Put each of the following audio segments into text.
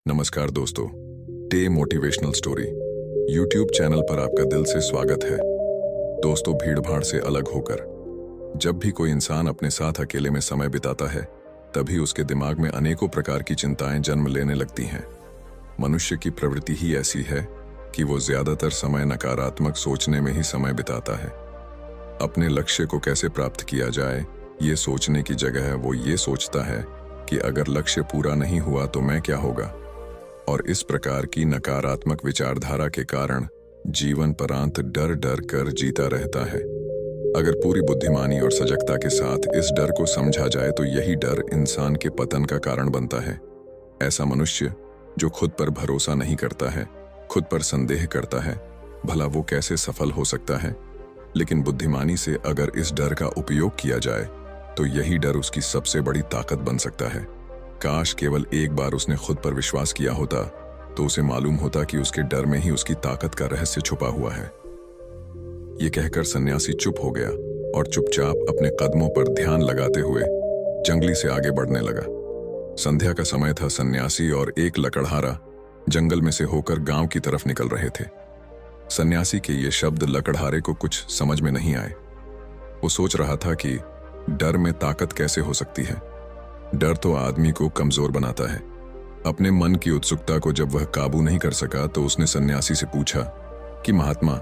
नमस्कार दोस्तों, day motivational story YouTube channel पर आपका दिल से स्वागत है। दोस्तों, भीड़भाड़ से अलग होकर जब भी कोई इंसान अपने साथ अकेले में समय बिताता है, तभी उसके दिमाग में अनेकों प्रकार की चिंताएं जन्म लेने लगती हैं। मनुष्य की प्रवृत्ति ही ऐसी है कि वो ज्यादातर समय नकारात्मक सोचने में ही समय बिताता है। अपने लक्ष्य को कैसे प्राप्त किया जाए, ये सोचने की जगह वो ये सोचता है कि अगर लक्ष्य पूरा नहीं हुआ तो मैं क्या होगा। और इस प्रकार की नकारात्मक विचारधारा के कारण जीवन परांत डर डर कर जीता रहता है। अगर पूरी बुद्धिमानी और सजगता के साथ इस डर को समझा जाए तो यही डर इंसान के पतन का कारण बनता है। ऐसा मनुष्य जो खुद पर भरोसा नहीं करता है, खुद पर संदेह करता है, भला वो कैसे सफल हो सकता है। लेकिन बुद्धिमानी से अगर इस डर का उपयोग किया जाए तो यही डर उसकी सबसे बड़ी ताकत बन सकता है। काश केवल एक बार उसने खुद पर विश्वास किया होता तो उसे मालूम होता कि उसके डर में ही उसकी ताकत का रहस्य छुपा हुआ है। ये कहकर सन्यासी चुप हो गया और चुपचाप अपने कदमों पर ध्यान लगाते हुए जंगली से आगे बढ़ने लगा। संध्या का समय था। सन्यासी और एक लकड़हारा जंगल में से होकर गांव की तरफ निकल रहे थे। सन्यासी के ये शब्द लकड़हारे को कुछ समझ में नहीं आए। वो सोच रहा था कि डर में ताकत कैसे हो सकती है। डर तो आदमी को कमजोर बनाता है। अपने मन की उत्सुकता को जब वह काबू नहीं कर सका तो उसने सन्यासी से पूछा कि महात्मा,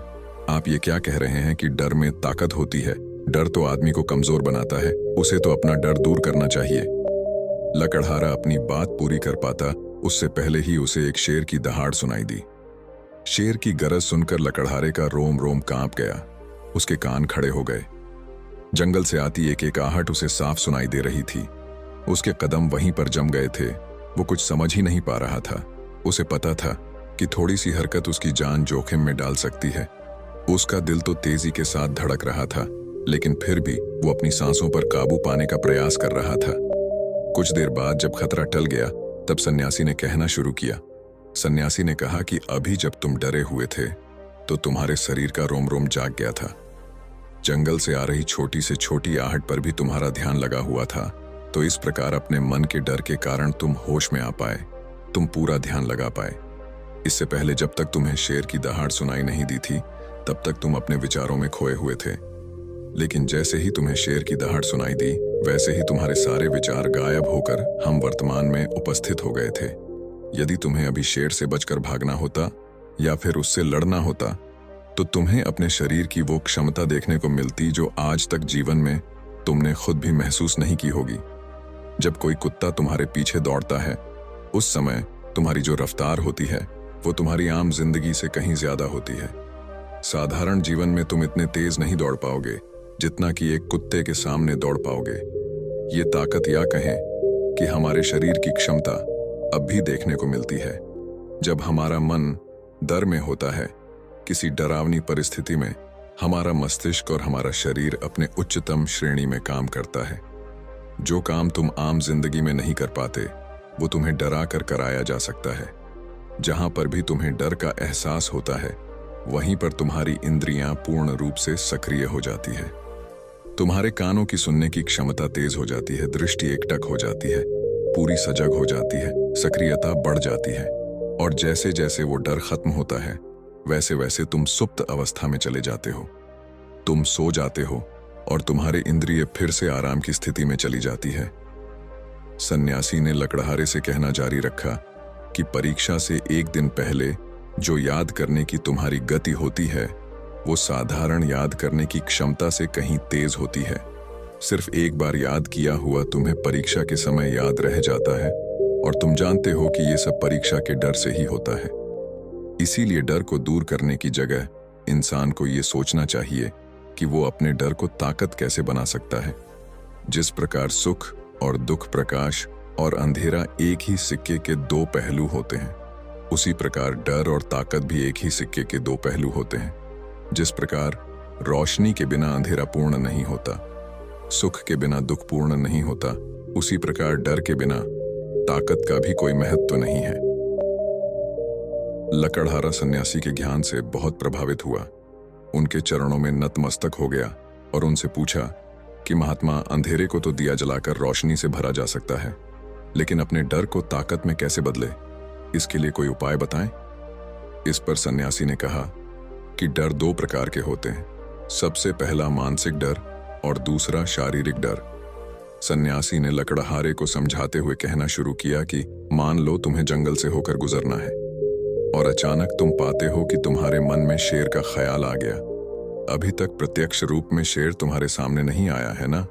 आप ये क्या कह रहे हैं कि डर में ताकत होती है? डर तो आदमी को कमजोर बनाता है, उसे तो अपना डर दूर करना चाहिए। लकड़हारा अपनी बात पूरी कर पाता उससे पहले ही उसे एक शेर की दहाड़ सुनाई दी। शेर की गरज सुनकर लकड़हारे का रोम रोम कांप गया। उसके कान खड़े हो गए। जंगल से आती एक एक आहट उसे साफ सुनाई दे रही थी। उसके कदम वहीं पर जम गए थे। वो कुछ समझ ही नहीं पा रहा था। उसे पता था कि थोड़ी सी हरकत उसकी जान जोखिम में डाल सकती है। उसका दिल तो तेजी के साथ धड़क रहा था, लेकिन फिर भी वो अपनी सांसों पर काबू पाने का प्रयास कर रहा था। कुछ देर बाद जब खतरा टल गया तब सन्यासी ने कहना शुरू किया। सन्यासी ने कहा कि अभी जब तुम डरे हुए थे तो तुम्हारे शरीर का रोम रोम जाग गया था। जंगल से आ रही छोटी से छोटी आहट पर भी तुम्हारा ध्यान लगा हुआ था। तो इस प्रकार अपने मन के डर के कारण तुम होश में आ पाए, तुम पूरा ध्यान लगा पाए। इससे पहले जब तक तुम्हें शेर की दहाड़ सुनाई नहीं दी थी तब तक तुम अपने विचारों में खोए हुए थे। लेकिन जैसे ही तुम्हें शेर की दहाड़ सुनाई दी वैसे ही तुम्हारे सारे विचार गायब होकर हम वर्तमान में उपस्थित हो गए थे। यदि तुम्हें अभी शेर से बचकर भागना होता या फिर उससे लड़ना होता तो तुम्हें अपने शरीर की वो क्षमता देखने को मिलती जो आज तक जीवन में तुमने खुद भी महसूस नहीं की होगी। जब कोई कुत्ता तुम्हारे पीछे दौड़ता है उस समय तुम्हारी जो रफ्तार होती है वो तुम्हारी आम जिंदगी से कहीं ज्यादा होती है। साधारण जीवन में तुम इतने तेज नहीं दौड़ पाओगे जितना कि एक कुत्ते के सामने दौड़ पाओगे। ये ताकत या कहें कि हमारे शरीर की क्षमता अब भी देखने को मिलती है। जब हमारा मन डर में होता है, किसी डरावनी परिस्थिति में, हमारा मस्तिष्क और हमारा शरीर अपने उच्चतम श्रेणी में काम करता है। जो काम तुम आम जिंदगी में नहीं कर पाते वो तुम्हें डरा कर कराया जा सकता है। जहां पर भी तुम्हें डर का एहसास होता है वहीं पर तुम्हारी इंद्रियां पूर्ण रूप से सक्रिय हो जाती है। तुम्हारे कानों की सुनने की क्षमता तेज हो जाती है, दृष्टि एकटक हो जाती है, पूरी सजग हो जाती है, सक्रियता बढ़ जाती है। और जैसे जैसे वो डर खत्म होता है वैसे वैसे तुम सुप्त अवस्था में चले जाते हो। तुम सो जाते हो और तुम्हारे इंद्रिय फिर से आराम की स्थिति में चली जाती है। सन्यासी ने लकड़हारे से कहना जारी रखा कि परीक्षा से एक दिन पहले जो याद करने की तुम्हारी गति होती है वो साधारण याद करने की क्षमता से कहीं तेज होती है। सिर्फ एक बार याद किया हुआ तुम्हें परीक्षा के समय याद रह जाता है और तुम जानते हो कि ये सब परीक्षा के डर से ही होता है। इसीलिए डर को दूर करने की जगह इंसान को ये सोचना चाहिए कि वो अपने डर को ताकत कैसे बना सकता है। जिस प्रकार सुख और दुख, प्रकाश और अंधेरा एक ही सिक्के के दो पहलू होते हैं, उसी प्रकार डर और ताकत भी एक ही सिक्के के दो पहलू होते हैं। जिस प्रकार रोशनी के बिना अंधेरा पूर्ण नहीं होता, सुख के बिना दुख पूर्ण नहीं होता, उसी प्रकार डर के बिना ताकत का भी कोई महत्व नहीं है। लकड़हारा सन्यासी के ज्ञान से बहुत प्रभावित हुआ। उनके चरणों में नतमस्तक हो गया और उनसे पूछा कि महात्मा, अंधेरे को तो दिया जलाकर रोशनी से भरा जा सकता है, लेकिन अपने डर को ताकत में कैसे बदले? इसके लिए कोई उपाय बताएं? इस पर सन्यासी ने कहा कि डर दो प्रकार के होते हैं। सबसे पहला मानसिक डर और दूसरा शारीरिक डर। सन्यासी ने लकड़हारे को समझाते हुए कहना शुरू किया कि मान लो तुम्हें जंगल से होकर गुजरना है और अचानक तुम पाते हो कि तुम्हारे मन में शेर का ख्याल आ गया। अभी तक प्रत्यक्ष रूप में शेर तुम्हारे सामने नहीं आया है ना?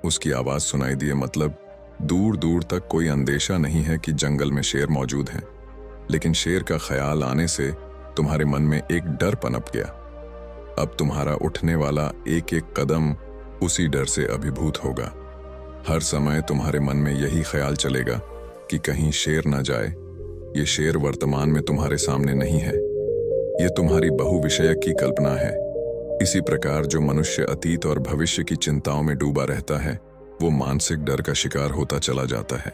उसकी आवाज सुनाई दी, मतलब दूर दूर तक कोई अंदेशा नहीं है कि जंगल में शेर मौजूद है, लेकिन शेर का ख्याल आने से तुम्हारे मन में एक डर पनप गया। अब तुम्हारा उठने वाला एक एक कदम उसी डर से अभिभूत होगा। हर समय तुम्हारे मन में यही ख्याल चलेगा कि कहीं शेर ना जाए। ये शेर वर्तमान में तुम्हारे सामने नहीं है, ये तुम्हारी बहुविषयक की कल्पना है। इसी प्रकार जो मनुष्य अतीत और भविष्य की चिंताओं में डूबा रहता है, वो मानसिक डर का शिकार होता चला जाता है।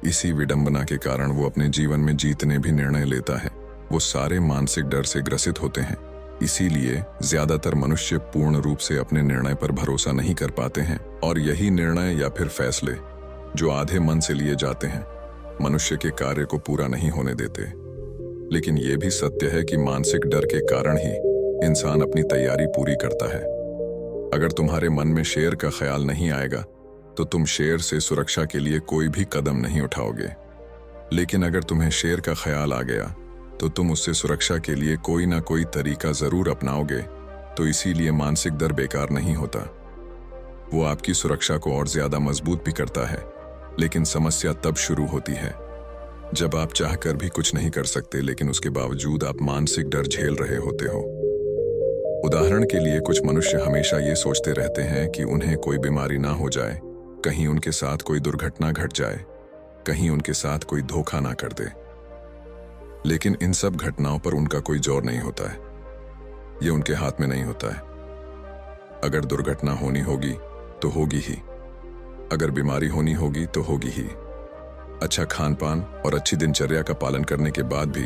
इसी विडंबना के कारण वो अपने जीवन में जीतने भी निर्णय लेता है। वो सारे मानसिक डर से ग्रसित होते हैं। इसीलिए ज्यादातर मनुष्य पूर्ण रूप से अपने निर्णय पर भरोसा नहीं कर पाते हैं, और यही निर्णय या फिर फैसले जो आधे मन से लिए जाते हैं मनुष्य के कार्य को पूरा नहीं होने देते। लेकिन यह भी सत्य है कि मानसिक डर के कारण ही इंसान अपनी तैयारी पूरी करता है। अगर तुम्हारे मन में शेर का ख्याल नहीं आएगा तो तुम शेर से सुरक्षा के लिए कोई भी कदम नहीं उठाओगे। लेकिन अगर तुम्हें शेर का ख्याल आ गया तो तुम उससे सुरक्षा के लिए कोई ना कोई तरीका जरूर अपनाओगे। तो इसीलिए मानसिक डर बेकार नहीं होता, वो आपकी सुरक्षा को और ज्यादा मजबूत भी करता है। लेकिन समस्या तब शुरू होती है जब आप चाहकर भी कुछ नहीं कर सकते, लेकिन उसके बावजूद आप मानसिक डर झेल रहे होते हो। उदाहरण के लिए कुछ मनुष्य हमेशा ये सोचते रहते हैं कि उन्हें कोई बीमारी ना हो जाए, कहीं उनके साथ कोई दुर्घटना घट जाए, कहीं उनके साथ कोई धोखा ना कर दे। लेकिन इन सब घटनाओं पर उनका कोई जोर नहीं होता है, ये उनके हाथ में नहीं होता है। अगर दुर्घटना होनी होगी तो होगी ही, अगर बीमारी होनी होगी तो होगी ही। अच्छा खान पान और अच्छी दिनचर्या का पालन करने के बाद भी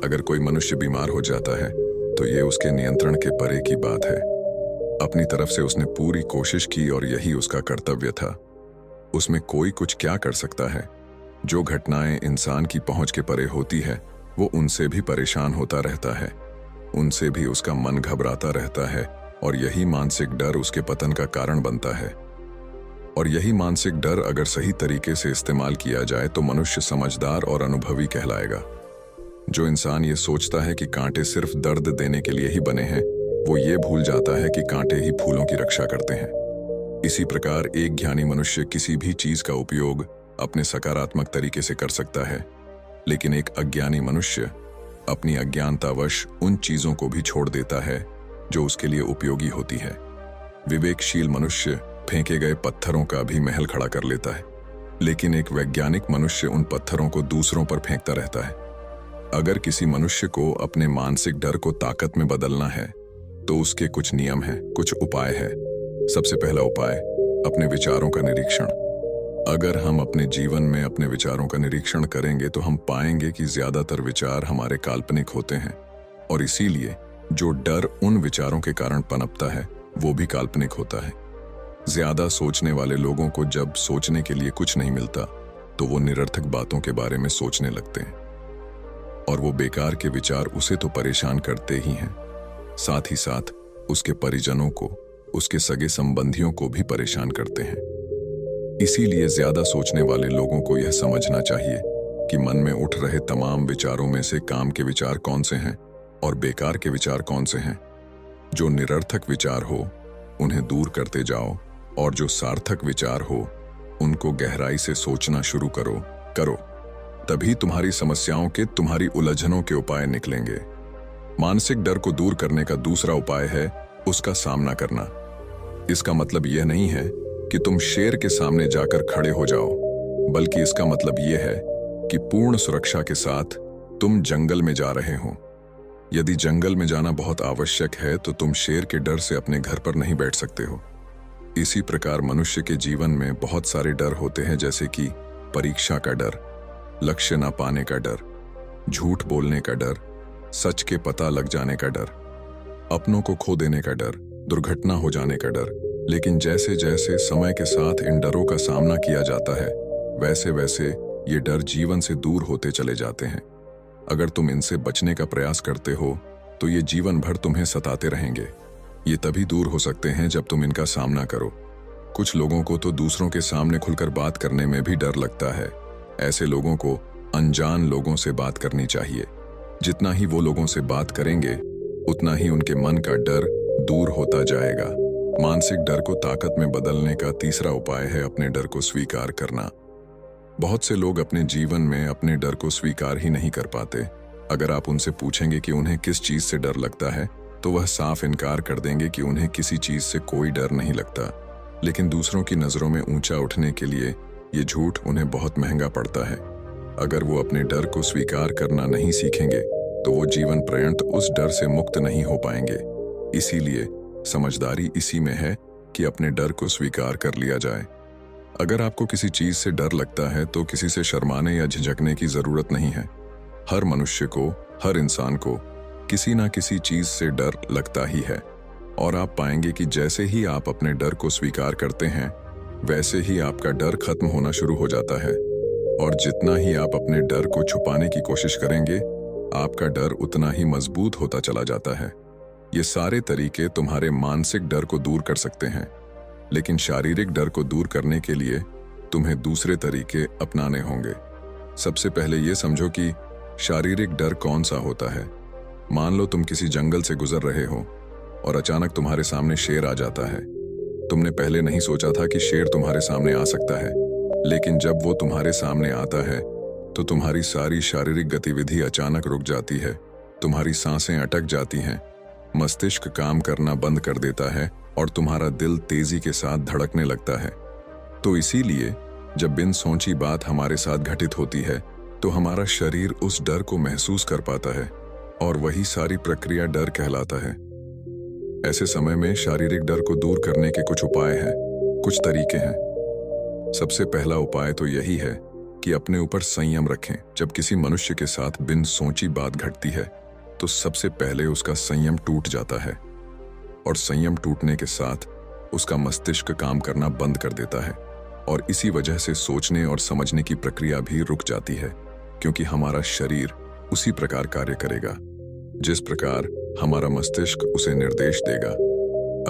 अगर कोई मनुष्य बीमार हो जाता है तो ये उसके नियंत्रण के परे की बात है। अपनी तरफ से उसने पूरी कोशिश की और यही उसका कर्तव्य था। उसमें कोई कुछ क्या कर सकता है? जो घटनाएं इंसान की पहुंच के परे होती है वो उनसे भी परेशान होता रहता है, उनसे भी उसका मन घबराता रहता है, और यही मानसिक डर उसके पतन का कारण बनता है। और यही मानसिक डर अगर सही तरीके से इस्तेमाल किया जाए तो मनुष्य समझदार और अनुभवी कहलाएगा। जो इंसान ये सोचता है कि कांटे सिर्फ दर्द देने के लिए ही बने हैं, वो ये भूल जाता है कि कांटे ही फूलों की रक्षा करते हैं। इसी प्रकार एक ज्ञानी मनुष्य किसी भी चीज का उपयोग अपने सकारात्मक तरीके से कर सकता है, लेकिन एक अज्ञानी मनुष्य अपनी अज्ञानतावश उन चीजों को भी छोड़ देता है जो उसके लिए उपयोगी होती है। विवेकशील मनुष्य फेंके गए पत्थरों का भी महल खड़ा कर लेता है, लेकिन एक वैज्ञानिक मनुष्य उन पत्थरों को दूसरों पर फेंकता रहता है। अगर किसी मनुष्य को अपने मानसिक डर को ताकत में बदलना है तो उसके कुछ नियम हैं, कुछ उपाय हैं। सबसे पहला उपाय, अपने विचारों का निरीक्षण। अगर हम अपने जीवन में अपने विचारों का निरीक्षण करेंगे तो हम पाएंगे कि ज्यादातर विचार हमारे काल्पनिक होते हैं, और इसीलिए जो डर उन विचारों के कारण पनपता है वो भी काल्पनिक होता है। ज्यादा सोचने वाले लोगों को जब सोचने के लिए कुछ नहीं मिलता तो वो निरर्थक बातों के बारे में सोचने लगते हैं, और वो बेकार के विचार उसे तो परेशान करते ही हैं, साथ ही साथ उसके परिजनों को, उसके सगे संबंधियों को भी परेशान करते हैं। इसीलिए ज्यादा सोचने वाले लोगों को यह समझना चाहिए कि मन में उठ रहे तमाम विचारों में से काम के विचार कौन से हैं और बेकार के विचार कौन से हैं। जो निरर्थक विचार हो उन्हें दूर करते जाओ, और जो सार्थक विचार हो उनको गहराई से सोचना शुरू करो। तभी तुम्हारी समस्याओं के, तुम्हारी उलझनों के उपाय निकलेंगे। मानसिक डर को दूर करने का दूसरा उपाय है उसका सामना करना। इसका मतलब यह नहीं है कि तुम शेर के सामने जाकर खड़े हो जाओ, बल्कि इसका मतलब यह है कि पूर्ण सुरक्षा के साथ तुम जंगल में जा रहे हो। यदि जंगल में जाना बहुत आवश्यक है तो तुम शेर के डर से अपने घर पर नहीं बैठ सकते हो। इसी प्रकार मनुष्य के जीवन में बहुत सारे डर होते हैं, जैसे कि परीक्षा का डर, लक्ष्य न पाने का डर, झूठ बोलने का डर, सच के पता लग जाने का डर, अपनों को खो देने का डर, दुर्घटना हो जाने का डर। लेकिन जैसे जैसे समय के साथ इन डरों का सामना किया जाता है वैसे वैसे ये डर जीवन से दूर होते चले जाते हैं। अगर तुम इनसे बचने का प्रयास करते हो तो ये जीवन भर तुम्हें सताते रहेंगे। ये तभी दूर हो सकते हैं जब तुम इनका सामना करो। कुछ लोगों को तो दूसरों के सामने खुलकर बात करने में भी डर लगता है। ऐसे लोगों को अनजान लोगों से बात करनी चाहिए। जितना ही वो लोगों से बात करेंगे उतना ही उनके मन का डर दूर होता जाएगा। मानसिक डर को ताकत में बदलने का तीसरा उपाय है अपने डर को स्वीकार करना। बहुत से लोग अपने जीवन में अपने डर को स्वीकार ही नहीं कर पाते। अगर आप उनसे पूछेंगे कि उन्हें किस चीज से डर लगता है तो वह साफ इनकार कर देंगे कि उन्हें किसी चीज से कोई डर नहीं लगता। लेकिन दूसरों की नजरों में ऊंचा उठने के लिए ये झूठ उन्हें बहुत महंगा पड़ता है। अगर वो अपने डर को स्वीकार करना नहीं सीखेंगे तो वो जीवन पर्यंत उस डर से मुक्त नहीं हो पाएंगे। इसीलिए समझदारी इसी में है कि अपने डर को स्वीकार कर लिया जाए। अगर आपको किसी चीज से डर लगता है तो किसी से शर्माने या झिझकने की जरूरत नहीं है। हर मनुष्य को, हर इंसान को किसी ना किसी चीज से डर लगता ही है। और आप पाएंगे कि जैसे ही आप अपने डर को स्वीकार करते हैं वैसे ही आपका डर खत्म होना शुरू हो जाता है। और जितना ही आप अपने डर को छुपाने की कोशिश करेंगे आपका डर उतना ही मजबूत होता चला जाता है। ये सारे तरीके तुम्हारे मानसिक डर को दूर कर सकते हैं, लेकिन शारीरिक डर को दूर करने के लिए तुम्हें दूसरे तरीके अपनाने होंगे। सबसे पहले ये समझो कि शारीरिक डर कौन सा होता है। मान लो तुम किसी जंगल से गुजर रहे हो और अचानक तुम्हारे सामने शेर आ जाता है। तुमने पहले नहीं सोचा था कि शेर तुम्हारे सामने आ सकता है, लेकिन जब वो तुम्हारे सामने आता है तो तुम्हारी सारी शारीरिक गतिविधि अचानक रुक जाती है। तुम्हारी सांसें अटक जाती हैं, मस्तिष्क काम करना बंद कर देता है और तुम्हारा दिल तेजी के साथ धड़कने लगता है। तो इसीलिए जब बिन सोची बात हमारे साथ घटित होती है तो हमारा शरीर उस डर को महसूस कर पाता है और वही सारी प्रक्रिया डर कहलाता है। ऐसे समय में शारीरिक डर को दूर करने के कुछ उपाय हैं, कुछ तरीके हैं। सबसे पहला उपाय तो यही है कि अपने ऊपर संयम रखें। जब किसी मनुष्य के साथ बिन सोची बात घटती है तो सबसे पहले उसका संयम टूट जाता है और संयम टूटने के साथ उसका मस्तिष्क काम करना बंद कर देता है और इसी वजह से सोचने और समझने की प्रक्रिया भी रुक जाती है, क्योंकि हमारा शरीर उसी प्रकार कार्य करेगा जिस प्रकार हमारा मस्तिष्क उसे निर्देश देगा।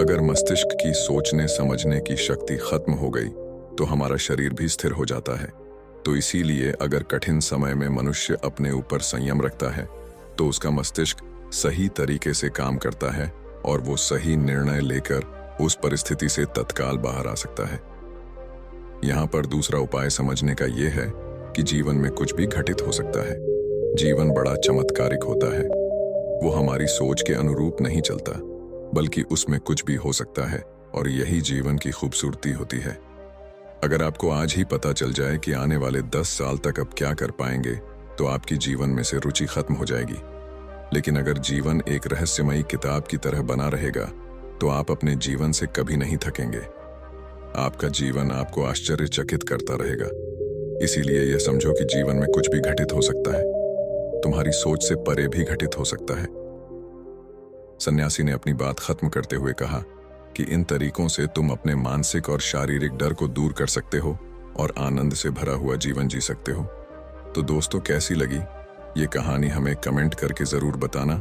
अगर मस्तिष्क की सोचने समझने की शक्ति खत्म हो गई तो हमारा शरीर भी स्थिर हो जाता है। तो इसीलिए अगर कठिन समय में मनुष्य अपने ऊपर संयम रखता है तो उसका मस्तिष्क सही तरीके से काम करता है और वो सही निर्णय लेकर उस परिस्थिति से तत्काल बाहर आ सकता है। यहाँ पर दूसरा उपाय समझने का ये है कि जीवन में कुछ भी घटित हो सकता है। जीवन बड़ा चमत्कारिक होता है। वो हमारी सोच के अनुरूप नहीं चलता, बल्कि उसमें कुछ भी हो सकता है और यही जीवन की खूबसूरती होती है। अगर आपको आज ही पता चल जाए कि आने वाले 10 साल तक अब क्या कर पाएंगे तो आपकी जीवन में से रुचि खत्म हो जाएगी। लेकिन अगर जीवन एक रहस्यमयी किताब की तरह बना रहेगा तो आप अपने जीवन से कभी नहीं थकेंगे। आपका जीवन आपको आश्चर्यचकित करता रहेगा। इसीलिए यह समझो कि जीवन में कुछ भी घटित हो सकता है, तुम्हारी सोच से परे भी घटित हो सकता है। सन्यासी ने अपनी बात खत्म करते हुए कहा कि इन तरीकों से तुम अपने मानसिक और शारीरिक डर को दूर कर सकते हो और आनंद से भरा हुआ जीवन जी सकते हो। तो दोस्तों, कैसी लगी ये कहानी हमें कमेंट करके जरूर बताना।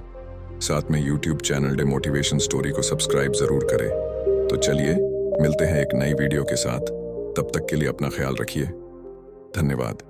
साथ में YouTube channel day motivation story को सब्सक्राइब जरूर करें। तो चलिए मिलते हैं एक नई वीडियो के साथ। तब तक के लिए अपना ख्याल रखिए। धन्यवाद।